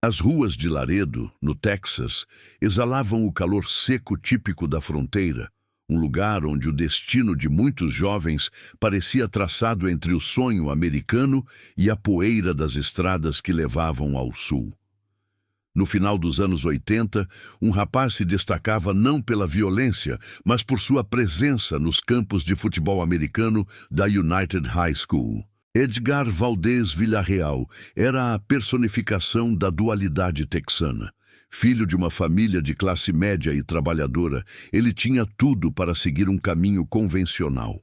As ruas de Laredo, no Texas, exalavam o calor seco típico da fronteira, um lugar onde o destino de muitos jovens parecia traçado entre o sonho americano e a poeira das estradas que levavam ao sul. No final dos anos 80, um rapaz se destacava não pela violência, mas por sua presença nos campos de futebol americano da United High School. Edgar Valdez Villarreal era a personificação da dualidade texana. Filho de uma família de classe média e trabalhadora, ele tinha tudo para seguir um caminho convencional.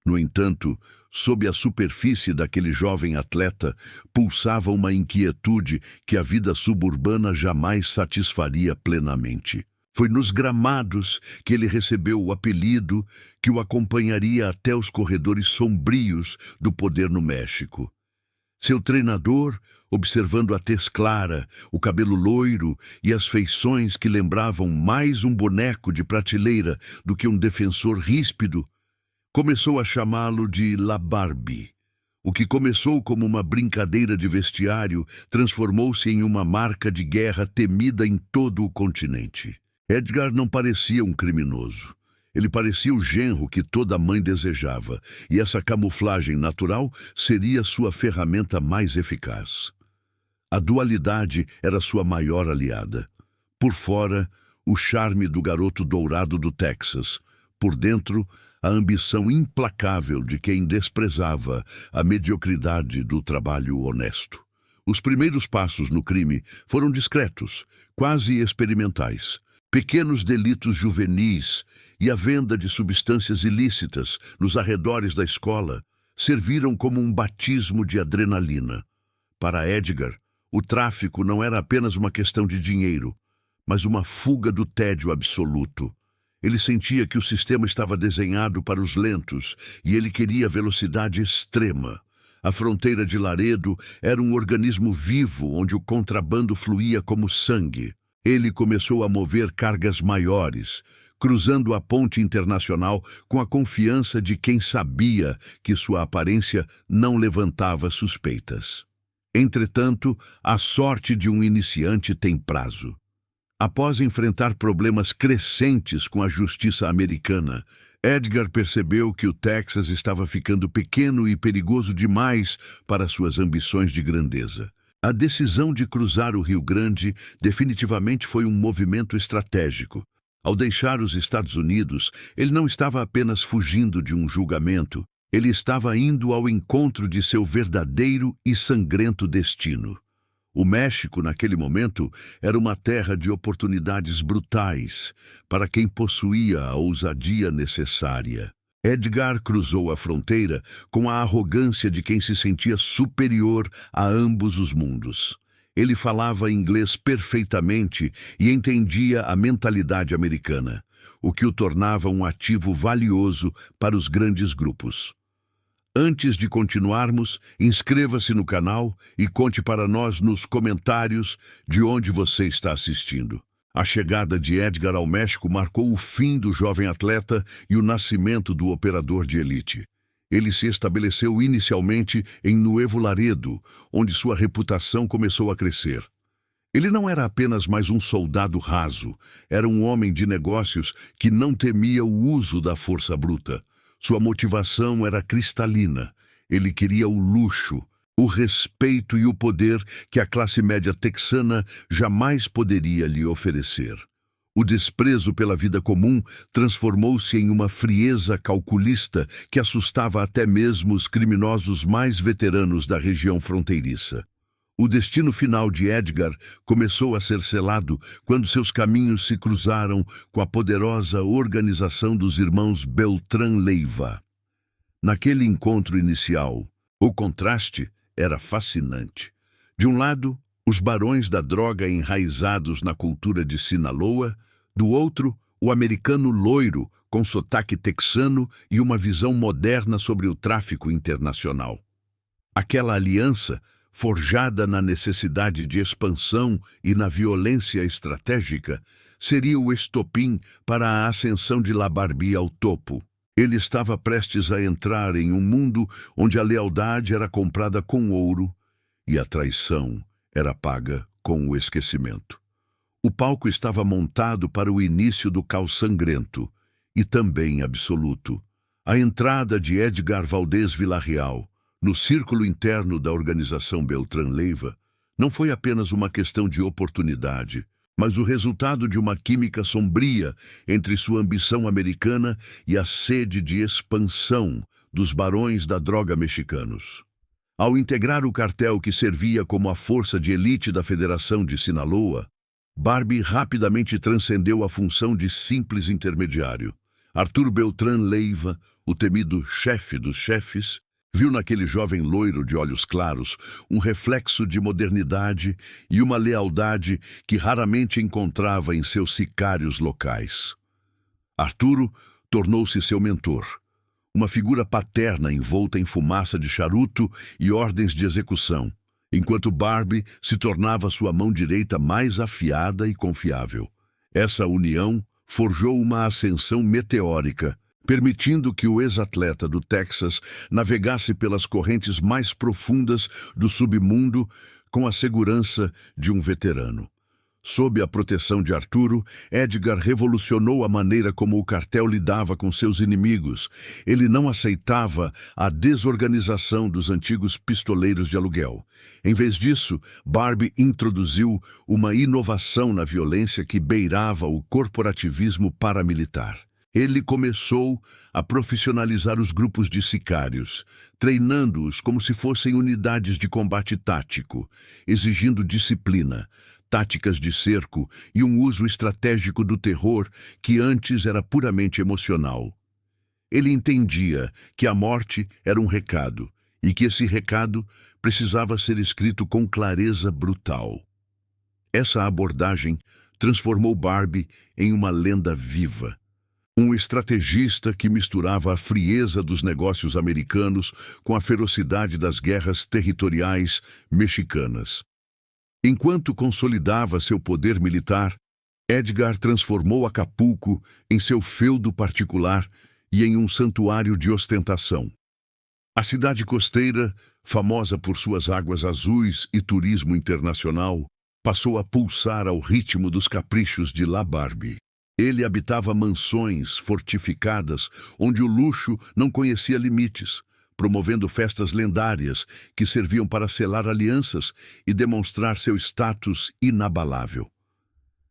No entanto, sob a superfície daquele jovem atleta, pulsava uma inquietude que a vida suburbana jamais satisfaria plenamente. Foi nos gramados que ele recebeu o apelido que o acompanharia até os corredores sombrios do poder no México. Seu treinador, observando a tez clara, o cabelo loiro e as feições que lembravam mais um boneco de prateleira do que um defensor ríspido, começou a chamá-lo de La Barbie. O que começou como uma brincadeira de vestiário transformou-se em uma marca de guerra temida em todo o continente. Edgar não parecia um criminoso. Ele parecia o genro que toda mãe desejava, e essa camuflagem natural seria sua ferramenta mais eficaz. A dualidade era sua maior aliada. Por fora, o charme do garoto dourado do Texas. Por dentro, a ambição implacável de quem desprezava a mediocridade do trabalho honesto. Os primeiros passos no crime foram discretos, quase experimentais. Pequenos delitos juvenis e a venda de substâncias ilícitas nos arredores da escola serviram como um batismo de adrenalina. Para Edgar, o tráfico não era apenas uma questão de dinheiro, mas uma fuga do tédio absoluto. Ele sentia que o sistema estava desenhado para os lentos e ele queria velocidade extrema. A fronteira de Laredo era um organismo vivo onde o contrabando fluía como sangue. Ele começou a mover cargas maiores, cruzando a ponte internacional com a confiança de quem sabia que sua aparência não levantava suspeitas. Entretanto, a sorte de um iniciante tem prazo. Após enfrentar problemas crescentes com a justiça americana, Edgar percebeu que o Texas estava ficando pequeno e perigoso demais para suas ambições de grandeza. A decisão de cruzar o Rio Grande definitivamente foi um movimento estratégico. Ao deixar os Estados Unidos, ele não estava apenas fugindo de um julgamento, ele estava indo ao encontro de seu verdadeiro e sangrento destino. O México, naquele momento, era uma terra de oportunidades brutais para quem possuía a ousadia necessária. Edgar cruzou a fronteira com a arrogância de quem se sentia superior a ambos os mundos. Ele falava inglês perfeitamente e entendia a mentalidade americana, o que o tornava um ativo valioso para os grandes grupos. Antes de continuarmos, inscreva-se no canal e conte para nós nos comentários de onde você está assistindo. A chegada de Edgar ao México marcou o fim do jovem atleta e o nascimento do operador de elite. Ele se estabeleceu inicialmente em Nuevo Laredo, onde sua reputação começou a crescer. Ele não era apenas mais um soldado raso, era um homem de negócios que não temia o uso da força bruta. Sua motivação era cristalina. Ele queria o luxo, o respeito e o poder que a classe média texana jamais poderia lhe oferecer. O desprezo pela vida comum transformou-se em uma frieza calculista que assustava até mesmo os criminosos mais veteranos da região fronteiriça. O destino final de Edgar começou a ser selado quando seus caminhos se cruzaram com a poderosa organização dos irmãos Beltrán Leiva. Naquele encontro inicial, o contraste era fascinante. De um lado, os barões da droga enraizados na cultura de Sinaloa, do outro, o americano loiro com sotaque texano e uma visão moderna sobre o tráfico internacional. Aquela aliança, forjada na necessidade de expansão e na violência estratégica, seria o estopim para a ascensão de La Barbie ao topo. Ele estava prestes a entrar em um mundo onde a lealdade era comprada com ouro e a traição era paga com o esquecimento. O palco estava montado para o início do caos sangrento, e também absoluto. A entrada de Edgar Valdez Villarreal no círculo interno da organização Beltrán Leiva não foi apenas uma questão de oportunidade, mas o resultado de uma química sombria entre sua ambição americana e a sede de expansão dos barões da droga mexicanos. Ao integrar o cartel que servia como a força de elite da Federação de Sinaloa, Barbie rapidamente transcendeu a função de simples intermediário. Arthur Beltrán Leiva, o temido chefe dos chefes, viu naquele jovem loiro de olhos claros um reflexo de modernidade e uma lealdade que raramente encontrava em seus sicários locais. Arturo tornou-se seu mentor, uma figura paterna envolta em fumaça de charuto e ordens de execução, enquanto Barbie se tornava sua mão direita mais afiada e confiável. Essa união forjou uma ascensão meteórica, permitindo que o ex-atleta do Texas navegasse pelas correntes mais profundas do submundo com a segurança de um veterano. Sob a proteção de Arturo, Edgar revolucionou a maneira como o cartel lidava com seus inimigos. Ele não aceitava a desorganização dos antigos pistoleiros de aluguel. Em vez disso, Barbie introduziu uma inovação na violência que beirava o corporativismo paramilitar. Ele começou a profissionalizar os grupos de sicários, treinando-os como se fossem unidades de combate tático, exigindo disciplina, táticas de cerco e um uso estratégico do terror que antes era puramente emocional. Ele entendia que a morte era um recado e que esse recado precisava ser escrito com clareza brutal. Essa abordagem transformou Barbie em uma lenda viva. Um estrategista que misturava a frieza dos negócios americanos com a ferocidade das guerras territoriais mexicanas. Enquanto consolidava seu poder militar, Edgar transformou Acapulco em seu feudo particular e em um santuário de ostentação. A cidade costeira, famosa por suas águas azuis e turismo internacional, passou a pulsar ao ritmo dos caprichos de La Barbie. Ele habitava mansões fortificadas onde o luxo não conhecia limites, promovendo festas lendárias que serviam para selar alianças e demonstrar seu status inabalável.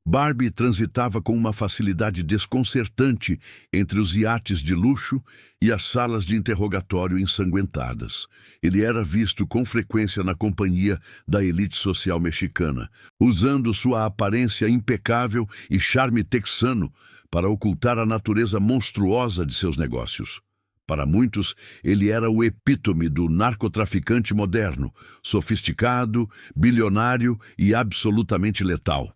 Barbie transitava com uma facilidade desconcertante entre os iates de luxo e as salas de interrogatório ensanguentadas. Ele era visto com frequência na companhia da elite social mexicana, usando sua aparência impecável e charme texano para ocultar a natureza monstruosa de seus negócios. Para muitos, ele era o epítome do narcotraficante moderno, sofisticado, bilionário e absolutamente letal.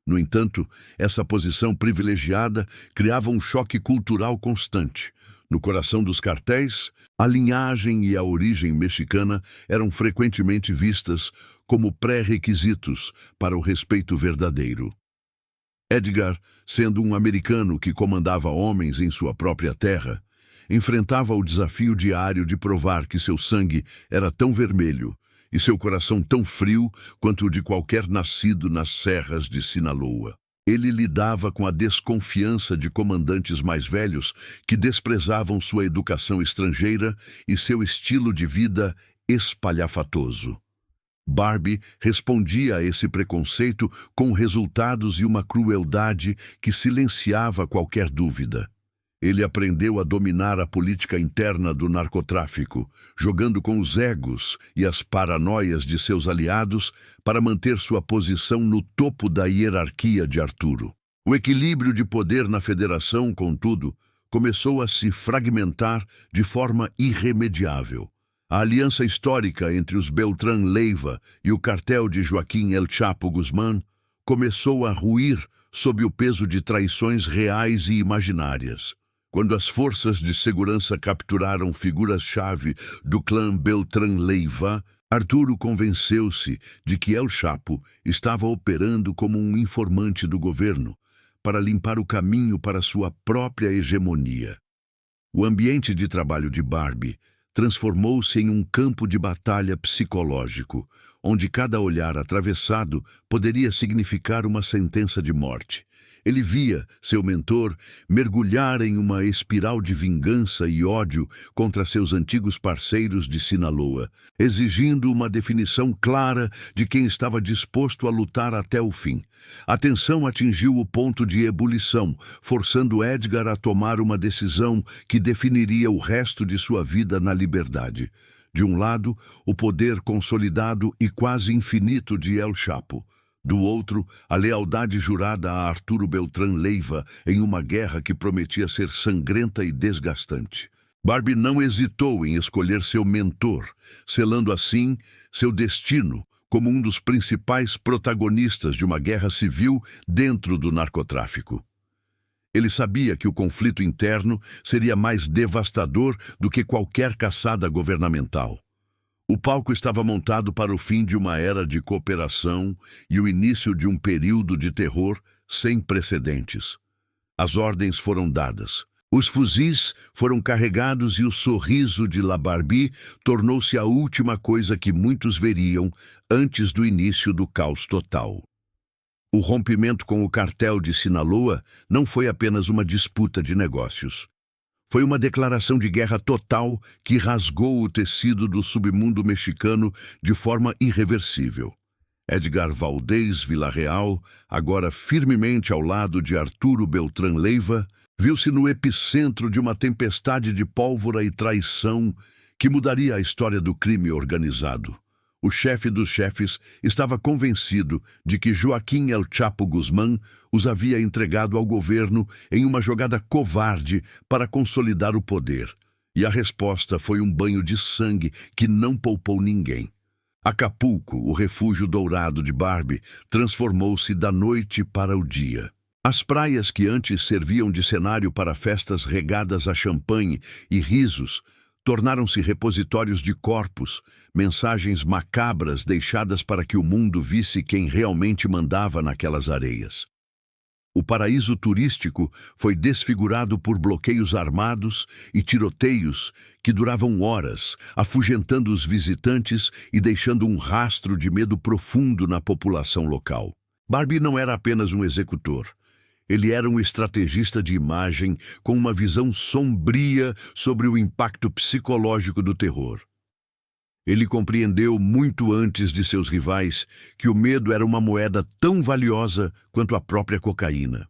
No entanto, essa posição privilegiada criava um choque cultural constante. No coração dos cartéis, a linhagem e a origem mexicana eram frequentemente vistas como pré-requisitos para o respeito verdadeiro. Edgar, sendo um americano que comandava homens em sua própria terra, enfrentava o desafio diário de provar que seu sangue era tão vermelho e seu coração tão frio quanto o de qualquer nascido nas serras de Sinaloa. Ele lidava com a desconfiança de comandantes mais velhos que desprezavam sua educação estrangeira e seu estilo de vida espalhafatoso. Barbie respondia a esse preconceito com resultados e uma crueldade que silenciava qualquer dúvida. Ele aprendeu a dominar a política interna do narcotráfico, jogando com os egos e as paranoias de seus aliados para manter sua posição no topo da hierarquia de Arturo. O equilíbrio de poder na federação, contudo, começou a se fragmentar de forma irremediável. A aliança histórica entre os Beltrán Leiva e o cartel de Joaquim El Chapo Guzmán começou a ruir sob o peso de traições reais e imaginárias. Quando as forças de segurança capturaram figuras-chave do clã Beltrán Leiva, Arturo convenceu-se de que El Chapo estava operando como um informante do governo para limpar o caminho para sua própria hegemonia. O ambiente de trabalho de Barbie transformou-se em um campo de batalha psicológico, onde cada olhar atravessado poderia significar uma sentença de morte. Ele via seu mentor mergulhar em uma espiral de vingança e ódio contra seus antigos parceiros de Sinaloa, exigindo uma definição clara de quem estava disposto a lutar até o fim. A tensão atingiu o ponto de ebulição, forçando Edgar a tomar uma decisão que definiria o resto de sua vida na liberdade. De um lado, o poder consolidado e quase infinito de El Chapo. Do outro, a lealdade jurada a Arturo Beltrán Leiva em uma guerra que prometia ser sangrenta e desgastante. Barbie não hesitou em escolher seu mentor, selando assim seu destino como um dos principais protagonistas de uma guerra civil dentro do narcotráfico. Ele sabia que o conflito interno seria mais devastador do que qualquer caçada governamental. O palco estava montado para o fim de uma era de cooperação e o início de um período de terror sem precedentes. As ordens foram dadas. Os fuzis foram carregados e o sorriso de La Barbie tornou-se a última coisa que muitos veriam antes do início do caos total. O rompimento com o cartel de Sinaloa não foi apenas uma disputa de negócios. Foi uma declaração de guerra total que rasgou o tecido do submundo mexicano de forma irreversível. Edgar Valdez Villarreal, agora firmemente ao lado de Arturo Beltrán Leiva, viu-se no epicentro de uma tempestade de pólvora e traição que mudaria a história do crime organizado. O chefe dos chefes estava convencido de que Joaquim El Chapo Guzmán os havia entregado ao governo em uma jogada covarde para consolidar o poder. E a resposta foi um banho de sangue que não poupou ninguém. Acapulco, o refúgio dourado de Barbie, transformou-se da noite para o dia. As praias que antes serviam de cenário para festas regadas a champanhe e risos tornaram-se repositórios de corpos, mensagens macabras deixadas para que o mundo visse quem realmente mandava naquelas areias. O paraíso turístico foi desfigurado por bloqueios armados e tiroteios que duravam horas, afugentando os visitantes e deixando um rastro de medo profundo na população local. Barbie não era apenas um executor. Ele era um estrategista de imagem com uma visão sombria sobre o impacto psicológico do terror. Ele compreendeu muito antes de seus rivais que o medo era uma moeda tão valiosa quanto a própria cocaína.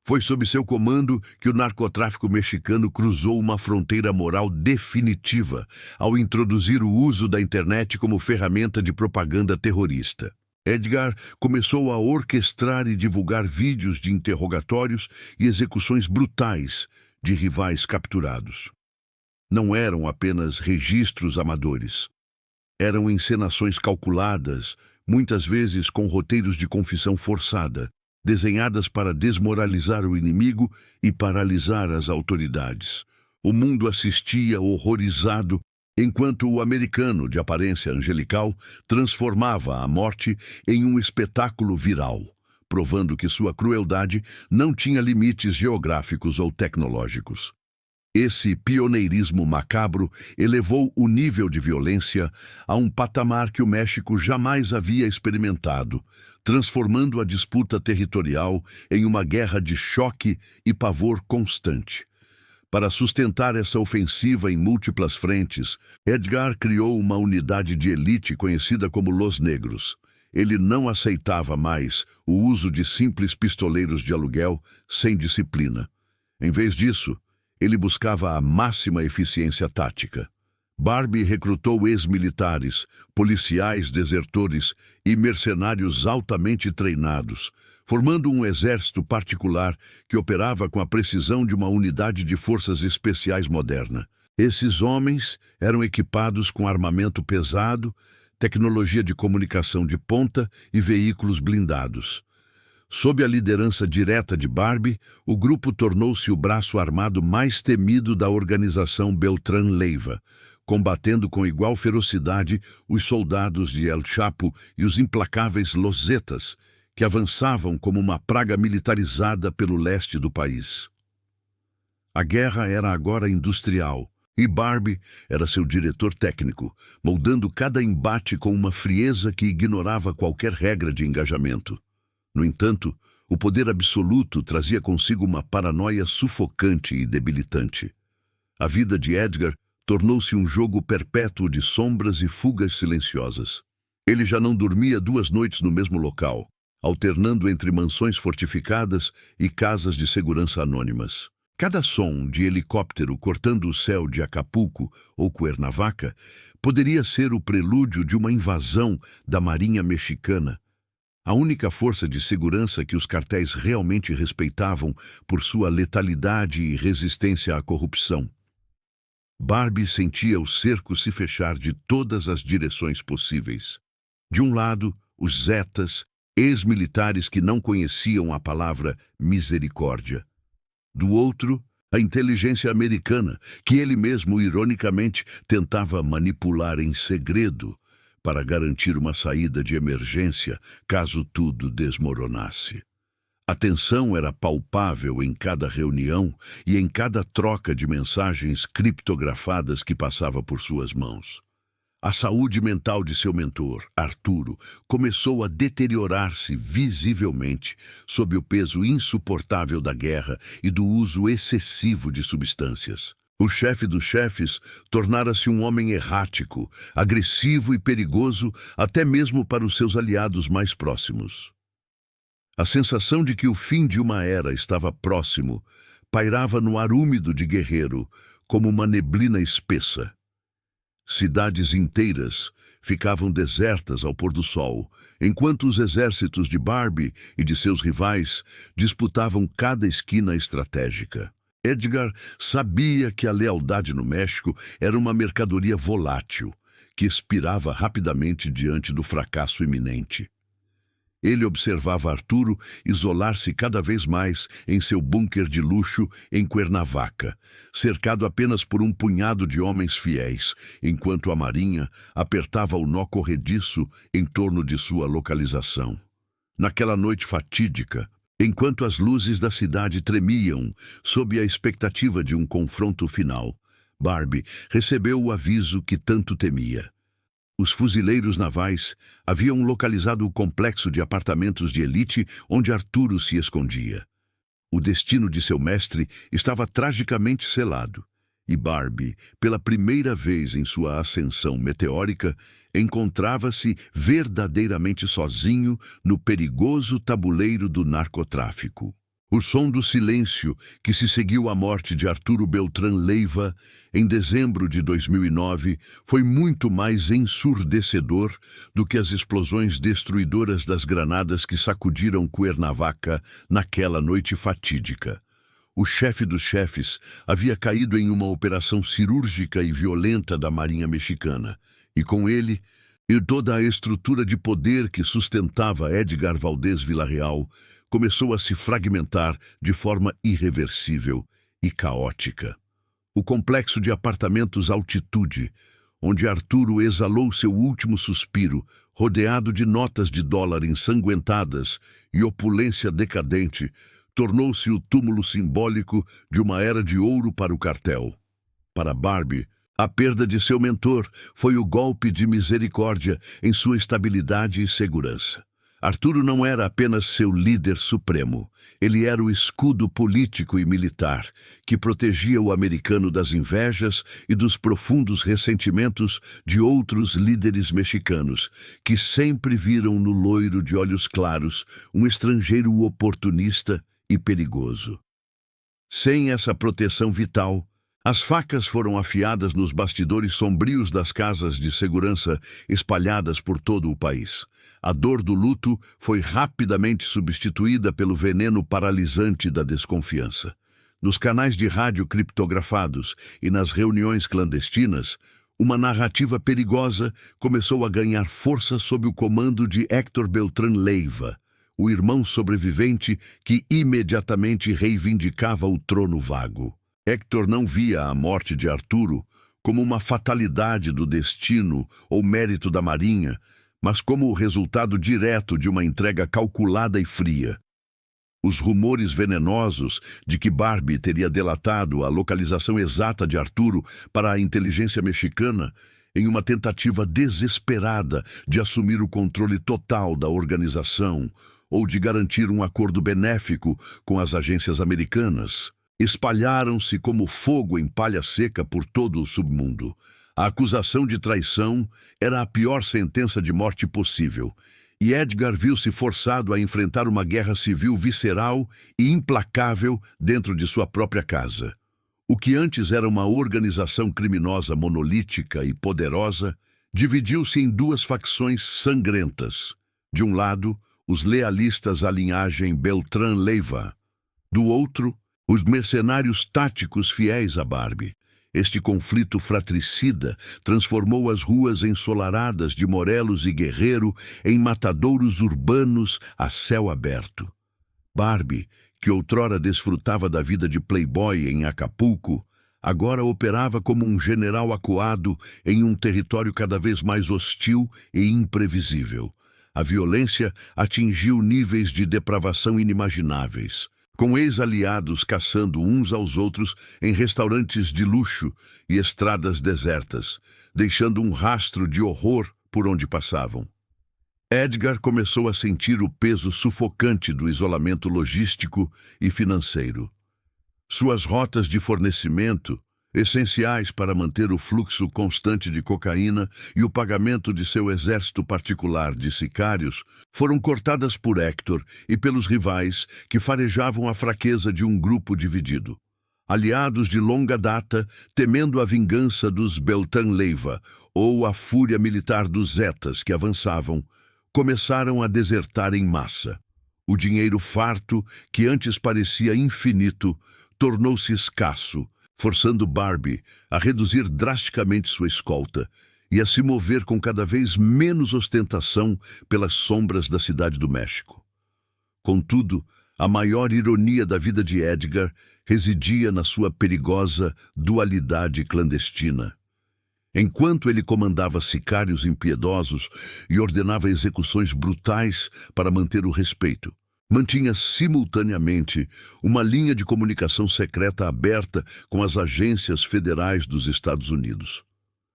Foi sob seu comando que o narcotráfico mexicano cruzou uma fronteira moral definitiva ao introduzir o uso da internet como ferramenta de propaganda terrorista. Edgar começou a orquestrar e divulgar vídeos de interrogatórios e execuções brutais de rivais capturados. Não eram apenas registros amadores. Eram encenações calculadas, muitas vezes com roteiros de confissão forçada, desenhadas para desmoralizar o inimigo e paralisar as autoridades. O mundo assistia horrorizado enquanto o americano, de aparência angelical, transformava a morte em um espetáculo viral, provando que sua crueldade não tinha limites geográficos ou tecnológicos. Esse pioneirismo macabro elevou o nível de violência a um patamar que o México jamais havia experimentado, transformando a disputa territorial em uma guerra de choque e pavor constante. Para sustentar essa ofensiva em múltiplas frentes, Edgar criou uma unidade de elite conhecida como Los Negros. Ele não aceitava mais o uso de simples pistoleiros de aluguel sem disciplina. Em vez disso, ele buscava a máxima eficiência tática. Barbie recrutou ex-militares, policiais desertores e mercenários altamente treinados, formando um exército particular que operava com a precisão de uma unidade de forças especiais moderna. Esses homens eram equipados com armamento pesado, tecnologia de comunicação de ponta e veículos blindados. Sob a liderança direta de Barbie, o grupo tornou-se o braço armado mais temido da organização Beltrán Leiva, combatendo com igual ferocidade os soldados de El Chapo e os implacáveis Los Zetas, que avançavam como uma praga militarizada pelo leste do país. A guerra era agora industrial. E Barbie era seu diretor técnico, moldando cada embate com uma frieza que ignorava qualquer regra de engajamento. No entanto, o poder absoluto trazia consigo uma paranoia sufocante e debilitante. A vida de Edgar tornou-se um jogo perpétuo de sombras e fugas silenciosas. Ele já não dormia 2 noites no mesmo local, alternando entre mansões fortificadas e casas de segurança anônimas. Cada som de helicóptero cortando o céu de Acapulco ou Cuernavaca poderia ser o prelúdio de uma invasão da Marinha Mexicana, a única força de segurança que os cartéis realmente respeitavam por sua letalidade e resistência à corrupção. Barbie sentia o cerco se fechar de todas as direções possíveis. De um lado, os Zetas, ex-militares que não conheciam a palavra misericórdia. Do outro, a inteligência americana, que ele mesmo, ironicamente, tentava manipular em segredo para garantir uma saída de emergência caso tudo desmoronasse. A tensão era palpável em cada reunião e em cada troca de mensagens criptografadas que passava por suas mãos. A saúde mental de seu mentor, Arturo, começou a deteriorar-se visivelmente sob o peso insuportável da guerra e do uso excessivo de substâncias. O chefe dos chefes tornara-se um homem errático, agressivo e perigoso até mesmo para os seus aliados mais próximos. A sensação de que o fim de uma era estava próximo pairava no ar úmido de Guerreiro como uma neblina espessa. Cidades inteiras ficavam desertas ao pôr do sol, enquanto os exércitos de Barbie e de seus rivais disputavam cada esquina estratégica. Edgar sabia que a lealdade no México era uma mercadoria volátil, que expirava rapidamente diante do fracasso iminente. Ele observava Arturo isolar-se cada vez mais em seu bunker de luxo em Cuernavaca, cercado apenas por um punhado de homens fiéis, enquanto a Marinha apertava o nó corrediço em torno de sua localização. Naquela noite fatídica, enquanto as luzes da cidade tremiam sob a expectativa de um confronto final, Barbie recebeu o aviso que tanto temia. Os fuzileiros navais haviam localizado o complexo de apartamentos de elite onde Arturo se escondia. O destino de seu mestre estava tragicamente selado, e Barbie, pela primeira vez em sua ascensão meteórica, encontrava-se verdadeiramente sozinho no perigoso tabuleiro do narcotráfico. O som do silêncio que se seguiu à morte de Arturo Beltrán Leiva em dezembro de 2009 foi muito mais ensurdecedor do que as explosões destruidoras das granadas que sacudiram Cuernavaca naquela noite fatídica. O chefe dos chefes havia caído em uma operação cirúrgica e violenta da Marinha Mexicana, e com ele, e toda a estrutura de poder que sustentava Edgar Valdez Villarreal, começou a se fragmentar de forma irreversível e caótica. O complexo de apartamentos Altitude, onde Arturo exalou seu último suspiro, rodeado de notas de dólar ensanguentadas e opulência decadente, tornou-se o túmulo simbólico de uma era de ouro para o cartel. Para Barbie, a perda de seu mentor foi o golpe de misericórdia em sua estabilidade e segurança. Arturo não era apenas seu líder supremo, ele era o escudo político e militar que protegia o americano das invejas e dos profundos ressentimentos de outros líderes mexicanos, que sempre viram no loiro de olhos claros um estrangeiro oportunista e perigoso. Sem essa proteção vital, as facas foram afiadas nos bastidores sombrios das casas de segurança espalhadas por todo o país. A dor do luto foi rapidamente substituída pelo veneno paralisante da desconfiança. Nos canais de rádio criptografados e nas reuniões clandestinas, uma narrativa perigosa começou a ganhar força sob o comando de Héctor Beltrán Leiva, o irmão sobrevivente que imediatamente reivindicava o trono vago. Héctor não via a morte de Arturo como uma fatalidade do destino ou mérito da Marinha, mas como o resultado direto de uma entrega calculada e fria. Os rumores venenosos de que Barbie teria delatado a localização exata de Arturo para a inteligência mexicana em uma tentativa desesperada de assumir o controle total da organização ou de garantir um acordo benéfico com as agências americanas, espalharam-se como fogo em palha seca por todo o submundo. A acusação de traição era a pior sentença de morte possível, e Edgar viu-se forçado a enfrentar uma guerra civil visceral e implacável dentro de sua própria casa. O que antes era uma organização criminosa monolítica e poderosa, dividiu-se em duas facções sangrentas. De um lado, os lealistas à linhagem Beltrán Leiva. Do outro, os mercenários táticos fiéis a Barbie. Este conflito fratricida transformou as ruas ensolaradas de Morelos e Guerreiro em matadouros urbanos a céu aberto. Barbie, que outrora desfrutava da vida de playboy em Acapulco, agora operava como um general acuado em um território cada vez mais hostil e imprevisível. A violência atingiu níveis de depravação inimagináveis, com ex-aliados caçando uns aos outros em restaurantes de luxo e estradas desertas, deixando um rastro de horror por onde passavam. Edgar começou a sentir o peso sufocante do isolamento logístico e financeiro. Suas rotas de fornecimento, essenciais para manter o fluxo constante de cocaína e o pagamento de seu exército particular de sicários, foram cortadas por Héctor e pelos rivais que farejavam a fraqueza de um grupo dividido. Aliados de longa data, temendo a vingança dos Beltrán Leiva ou a fúria militar dos Zetas que avançavam, começaram a desertar em massa. O dinheiro farto, que antes parecia infinito, tornou-se escasso, forçando Barbie a reduzir drasticamente sua escolta e a se mover com cada vez menos ostentação pelas sombras da Cidade do México. Contudo, a maior ironia da vida de Edgar residia na sua perigosa dualidade clandestina. Enquanto ele comandava sicários impiedosos e ordenava execuções brutais para manter o respeito, mantinha simultaneamente uma linha de comunicação secreta aberta com as agências federais dos Estados Unidos.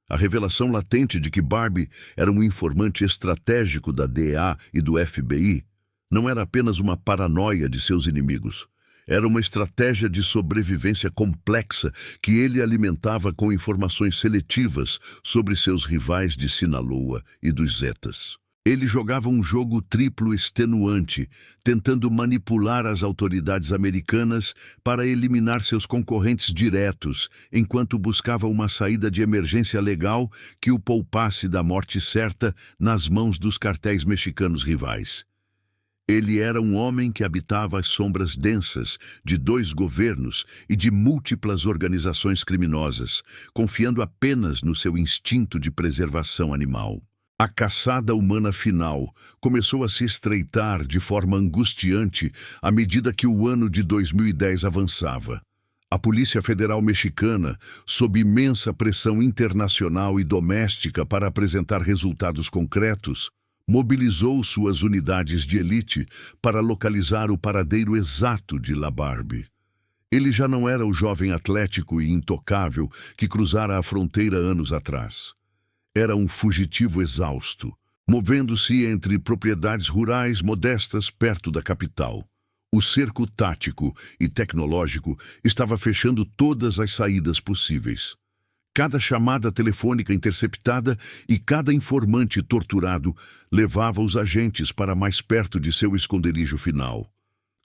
A revelação latente de que Barbie era um informante estratégico da DEA e do FBI não era apenas uma paranoia de seus inimigos. Era uma estratégia de sobrevivência complexa que ele alimentava com informações seletivas sobre seus rivais de Sinaloa e dos Zetas. Ele jogava um jogo triplo extenuante, tentando manipular as autoridades americanas para eliminar seus concorrentes diretos, enquanto buscava uma saída de emergência legal que o poupasse da morte certa nas mãos dos cartéis mexicanos rivais. Ele era um homem que habitava as sombras densas de dois governos e de múltiplas organizações criminosas, confiando apenas no seu instinto de preservação animal. A caçada humana final começou a se estreitar de forma angustiante à medida que o ano de 2010 avançava. A Polícia Federal Mexicana, sob imensa pressão internacional e doméstica para apresentar resultados concretos, mobilizou suas unidades de elite para localizar o paradeiro exato de La Barbie. Ele já não era o jovem atlético e intocável que cruzara a fronteira anos atrás. Era um fugitivo exausto, movendo-se entre propriedades rurais modestas perto da capital. O cerco tático e tecnológico estava fechando todas as saídas possíveis. Cada chamada telefônica interceptada e cada informante torturado levava os agentes para mais perto de seu esconderijo final.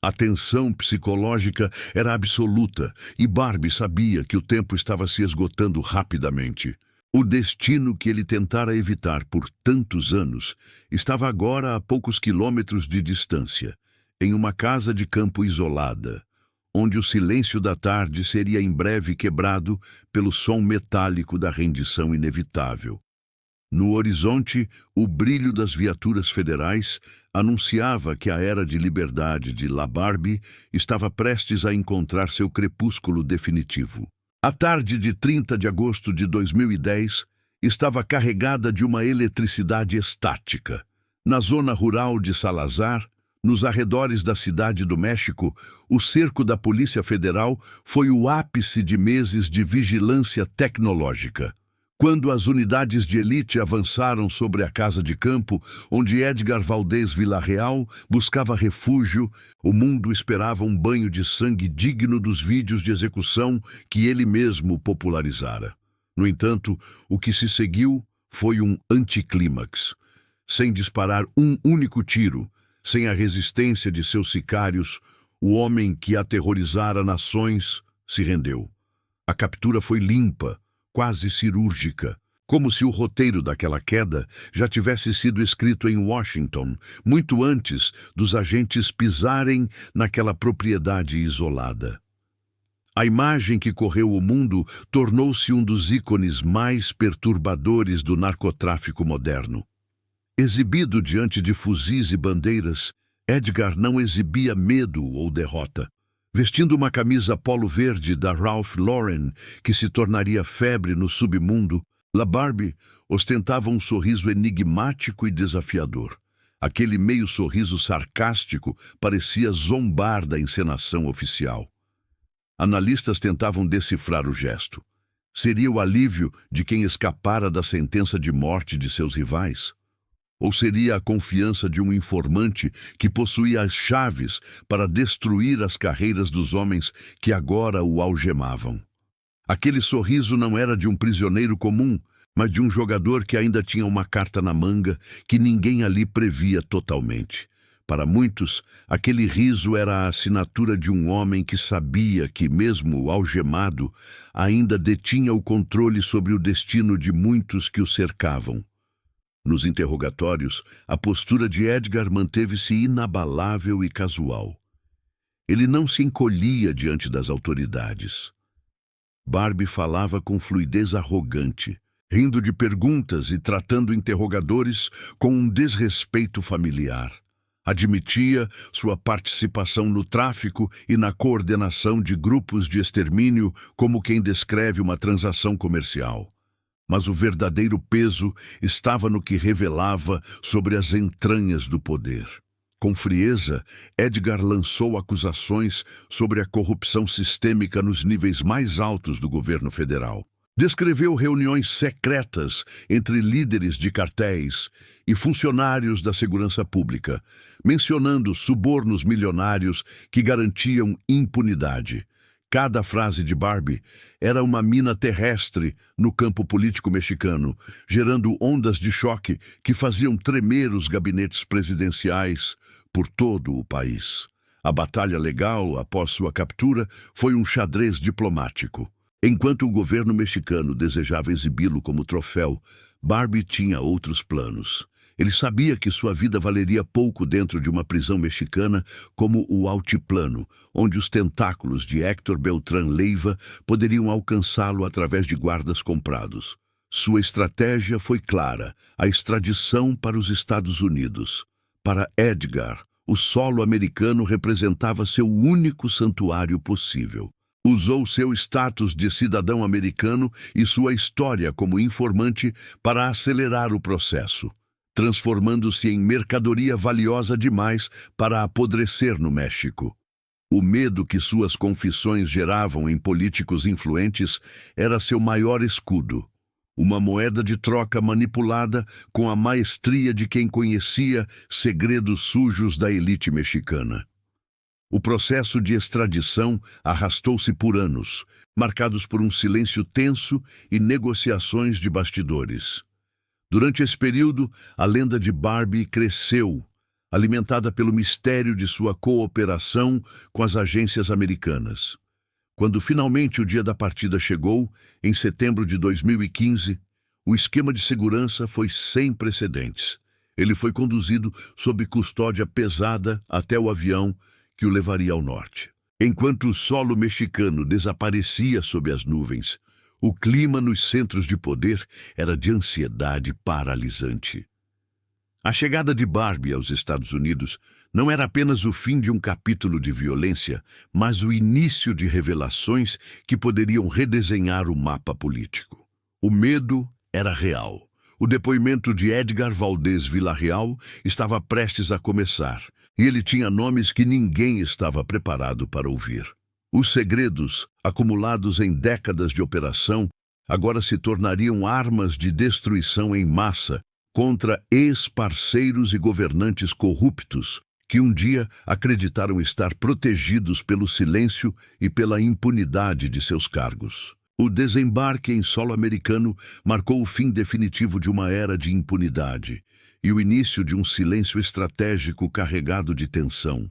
A tensão psicológica era absoluta e Barbie sabia que o tempo estava se esgotando rapidamente. O destino que ele tentara evitar por tantos anos estava agora a poucos quilômetros de distância, em uma casa de campo isolada, onde o silêncio da tarde seria em breve quebrado pelo som metálico da rendição inevitável. No horizonte, o brilho das viaturas federais anunciava que a era de liberdade de La Barbie estava prestes a encontrar seu crepúsculo definitivo. A tarde de 30 de agosto de 2010 estava carregada de uma eletricidade estática. Na zona rural de Salazar, Nos arredores da cidade do México, o cerco da Polícia Federal foi o ápice de meses de vigilância tecnológica. Quando as unidades de elite avançaram sobre a casa de campo, onde Edgar Valdez Villarreal buscava refúgio, o mundo esperava um banho de sangue digno dos vídeos de execução que ele mesmo popularizara. No entanto, o que se seguiu foi um anticlímax. Sem disparar um único tiro, sem a resistência de seus sicários, o homem que aterrorizara nações se rendeu. A captura foi limpa, quase cirúrgica, como se o roteiro daquela queda já tivesse sido escrito em Washington, muito antes dos agentes pisarem naquela propriedade isolada. A imagem que correu o mundo tornou-se um dos ícones mais perturbadores do narcotráfico moderno. Exibido diante de fuzis e bandeiras, Edgar não exibia medo ou derrota. Vestindo uma camisa polo verde da Ralph Lauren, que se tornaria febre no submundo, La Barbie ostentava um sorriso enigmático e desafiador. Aquele meio sorriso sarcástico parecia zombar da encenação oficial. Analistas tentavam decifrar o gesto. Seria o alívio de quem escapara da sentença de morte de seus rivais? Ou seria a confiança de um informante que possuía as chaves para destruir as carreiras dos homens que agora o algemavam? Aquele sorriso não era de um prisioneiro comum, mas de um jogador que ainda tinha uma carta na manga que ninguém ali previa totalmente. Para muitos, aquele riso era a assinatura de um homem que sabia que, mesmo algemado, ainda detinha o controle sobre o destino de muitos que o cercavam. Nos interrogatórios, a postura de Edgar manteve-se inabalável e casual. Ele não se encolhia diante das autoridades. Barbie falava com fluidez arrogante, rindo de perguntas e tratando interrogadores com um desrespeito familiar. Admitia sua participação no tráfico e na coordenação de grupos de extermínio como quem descreve uma transação comercial. Mas o verdadeiro peso estava no que revelava sobre as entranhas do poder. Com frieza, Edgar lançou acusações sobre a corrupção sistêmica nos níveis mais altos do governo federal. Descreveu reuniões secretas entre líderes de cartéis e funcionários da segurança pública, mencionando subornos milionários que garantiam impunidade. Cada frase de Barbie era uma mina terrestre no campo político mexicano, gerando ondas de choque que faziam tremer os gabinetes presidenciais por todo o país. A batalha legal, após sua captura, foi um xadrez diplomático. Enquanto o governo mexicano desejava exibi-lo como troféu, Barbie tinha outros planos. Ele sabia que sua vida valeria pouco dentro de uma prisão mexicana como o Altiplano, onde os tentáculos de Héctor Beltrán Leiva poderiam alcançá-lo através de guardas comprados. Sua estratégia foi clara: a extradição para os Estados Unidos. Para Edgar, o solo americano representava seu único santuário possível. Usou seu status de cidadão americano e sua história como informante para acelerar o processo, transformando-se em mercadoria valiosa demais para apodrecer no México. O medo que suas confissões geravam em políticos influentes era seu maior escudo, uma moeda de troca manipulada com a maestria de quem conhecia segredos sujos da elite mexicana. O processo de extradição arrastou-se por anos, marcados por um silêncio tenso e negociações de bastidores. Durante esse período, a lenda de Barbie cresceu, alimentada pelo mistério de sua cooperação com as agências americanas. Quando finalmente o dia da partida chegou, em setembro de 2015, o esquema de segurança foi sem precedentes. Ele foi conduzido sob custódia pesada até o avião que o levaria ao norte. Enquanto o solo mexicano desaparecia sob as nuvens, o clima nos centros de poder era de ansiedade paralisante. A chegada de Barbie aos Estados Unidos não era apenas o fim de um capítulo de violência, mas o início de revelações que poderiam redesenhar o mapa político. O medo era real. O depoimento de Edgar Valdez Villarreal estava prestes a começar, E ele tinha nomes que ninguém estava preparado para ouvir. Os segredos, acumulados em décadas de operação, agora se tornariam armas de destruição em massa contra ex-parceiros e governantes corruptos que um dia acreditaram estar protegidos pelo silêncio e pela impunidade de seus cargos. O desembarque em solo americano marcou o fim definitivo de uma era de impunidade e o início de um silêncio estratégico carregado de tensão.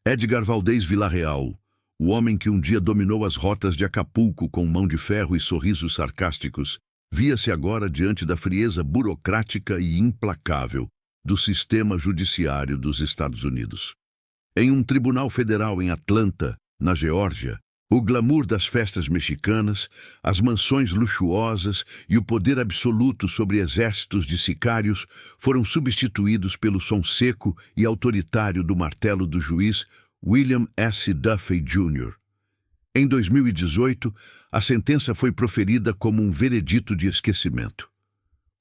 Edgar Valdez Villarreal, o homem que um dia dominou as rotas de Acapulco com mão de ferro e sorrisos sarcásticos, via-se agora diante da frieza burocrática e implacável do sistema judiciário dos Estados Unidos. Em um tribunal federal em Atlanta, na Geórgia, o glamour das festas mexicanas, as mansões luxuosas e o poder absoluto sobre exércitos de sicários foram substituídos pelo som seco e autoritário do martelo do juiz William S. Duffy Jr. Em 2018, a sentença foi proferida como um veredito de esquecimento.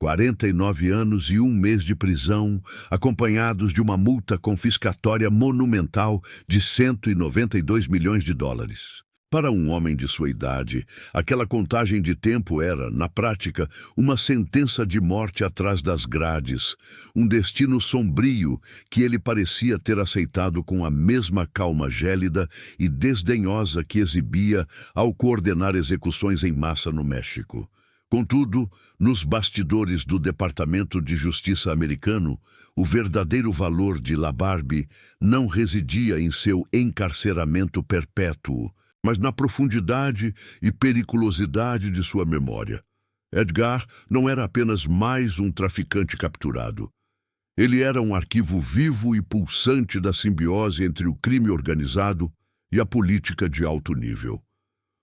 49 anos e 1 mês de prisão, acompanhados de uma multa confiscatória monumental de 192 milhões de dólares. Para um homem de sua idade, aquela contagem de tempo era, na prática, uma sentença de morte atrás das grades, um destino sombrio que ele parecia ter aceitado com a mesma calma gélida e desdenhosa que exibia ao coordenar execuções em massa no México. Contudo, nos bastidores do Departamento de Justiça americano, o verdadeiro valor de LaBarbie não residia em seu encarceramento perpétuo, mas na profundidade e periculosidade de sua memória. Edgar não era apenas mais um traficante capturado. Ele era um arquivo vivo e pulsante da simbiose entre o crime organizado e a política de alto nível.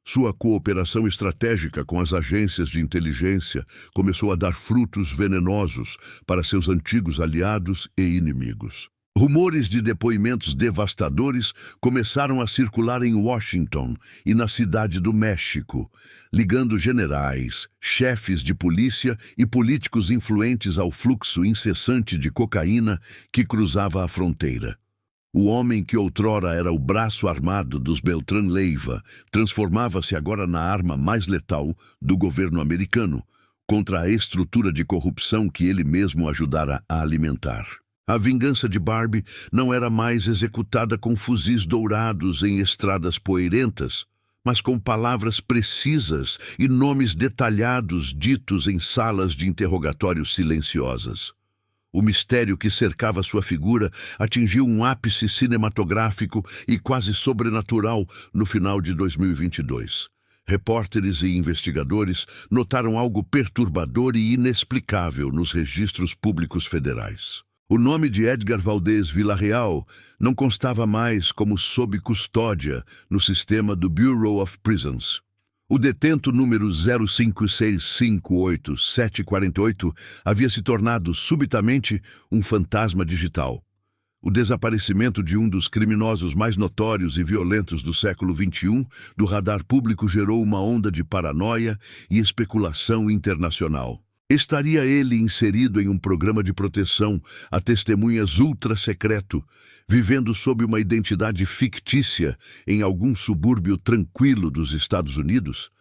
Sua cooperação estratégica com as agências de inteligência começou a dar frutos venenosos para seus antigos aliados e inimigos. Rumores de depoimentos devastadores começaram a circular em Washington e na cidade do México, ligando generais, chefes de polícia e políticos influentes ao fluxo incessante de cocaína que cruzava a fronteira. O homem que outrora era o braço armado dos Beltrán Leiva transformava-se agora na arma mais letal do governo americano contra a estrutura de corrupção que ele mesmo ajudara a alimentar. A vingança de Barbie não era mais executada com fuzis dourados em estradas poeirentas, mas com palavras precisas e nomes detalhados ditos em salas de interrogatório silenciosas. O mistério que cercava sua figura atingiu um ápice cinematográfico e quase sobrenatural no final de 2022. Repórteres e investigadores notaram algo perturbador e inexplicável nos registros públicos federais. O nome de Edgar Valdez Villarreal não constava mais como sob custódia no sistema do Bureau of Prisons. O detento número 05658748 havia se tornado subitamente um fantasma digital. O desaparecimento de um dos criminosos mais notórios e violentos do século XXI do radar público gerou uma onda de paranoia e especulação internacional. Estaria ele inserido em um programa de proteção a testemunhas ultra-secreto, vivendo sob uma identidade fictícia em algum subúrbio tranquilo dos Estados Unidos?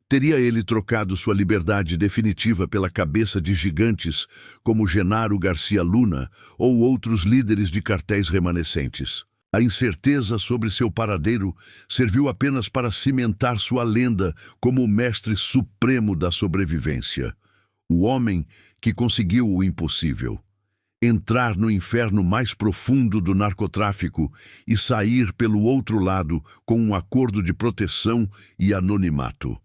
Teria ele trocado sua liberdade definitiva pela cabeça de gigantes como Genaro Garcia Luna ou outros líderes de cartéis remanescentes? A incerteza sobre seu paradeiro serviu apenas para cimentar sua lenda como o mestre supremo da sobrevivência. O homem que conseguiu o impossível: entrar no inferno mais profundo do narcotráfico e sair pelo outro lado com um acordo de proteção e anonimato.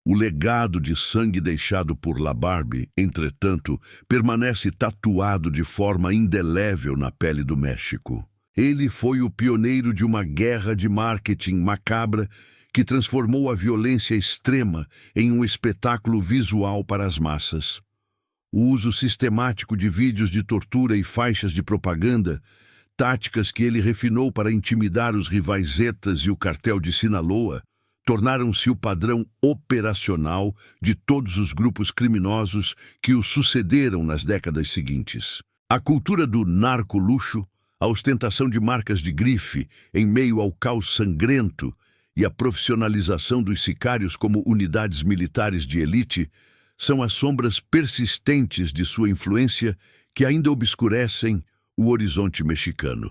O legado de sangue deixado por LaBarbie, entretanto, permanece tatuado de forma indelével na pele do México. Ele foi o pioneiro de uma guerra de marketing macabra que transformou a violência extrema em um espetáculo visual para as massas. O uso sistemático de vídeos de tortura e faixas de propaganda, táticas que ele refinou para intimidar os rivais Zetas e o cartel de Sinaloa, tornaram-se o padrão operacional de todos os grupos criminosos que o sucederam nas décadas seguintes. A cultura do narco-luxo, A ostentação de marcas de grife em meio ao caos sangrento e a profissionalização dos sicários como unidades militares de elite são as sombras persistentes de sua influência que ainda obscurecem o horizonte mexicano.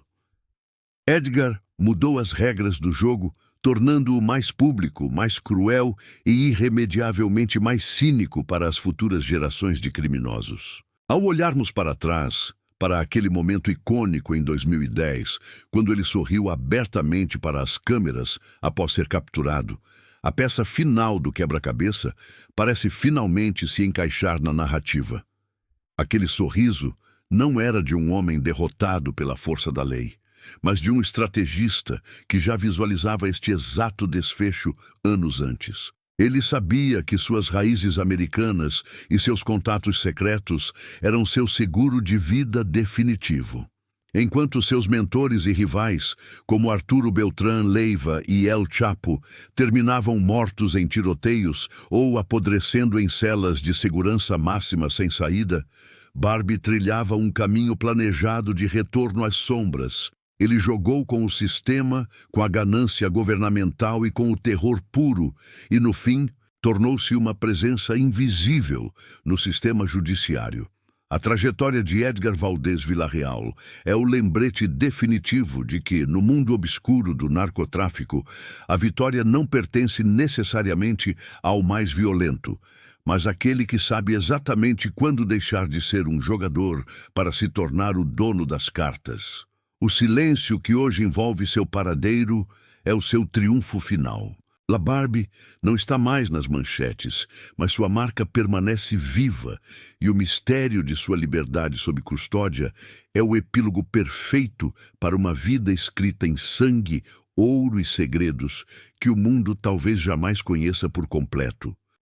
Edgar mudou as regras do jogo, tornando-o mais público, mais cruel e irremediavelmente mais cínico para as futuras gerações de criminosos. Ao olharmos para trás, para aquele momento icônico em 2010, quando ele sorriu abertamente para as câmeras após ser capturado, a peça final do quebra-cabeça parece finalmente se encaixar na narrativa. Aquele sorriso não era de um homem derrotado pela força da lei, mas de um estrategista que já visualizava este exato desfecho anos antes. Ele sabia que suas raízes americanas e seus contatos secretos eram seu seguro de vida definitivo. Enquanto seus mentores e rivais, como Arturo Beltrán Leiva e El Chapo, terminavam mortos em tiroteios ou apodrecendo em celas de segurança máxima sem saída, Barbie trilhava um caminho planejado de retorno às sombras. Ele jogou com o sistema, com a ganância governamental e com o terror puro, e, no fim, tornou-se uma presença invisível no sistema judiciário. A trajetória de Edgar Valdez Villarreal é o lembrete definitivo de que, no mundo obscuro do narcotráfico, a vitória não pertence necessariamente ao mais violento, mas àquele que sabe exatamente quando deixar de ser um jogador para se tornar o dono das cartas. O silêncio que hoje envolve seu paradeiro é o seu triunfo final. La Barbie não está mais nas manchetes, mas sua marca permanece viva e o mistério de sua liberdade sob custódia é o epílogo perfeito para uma vida escrita em sangue, ouro e segredos que o mundo talvez jamais conheça por completo.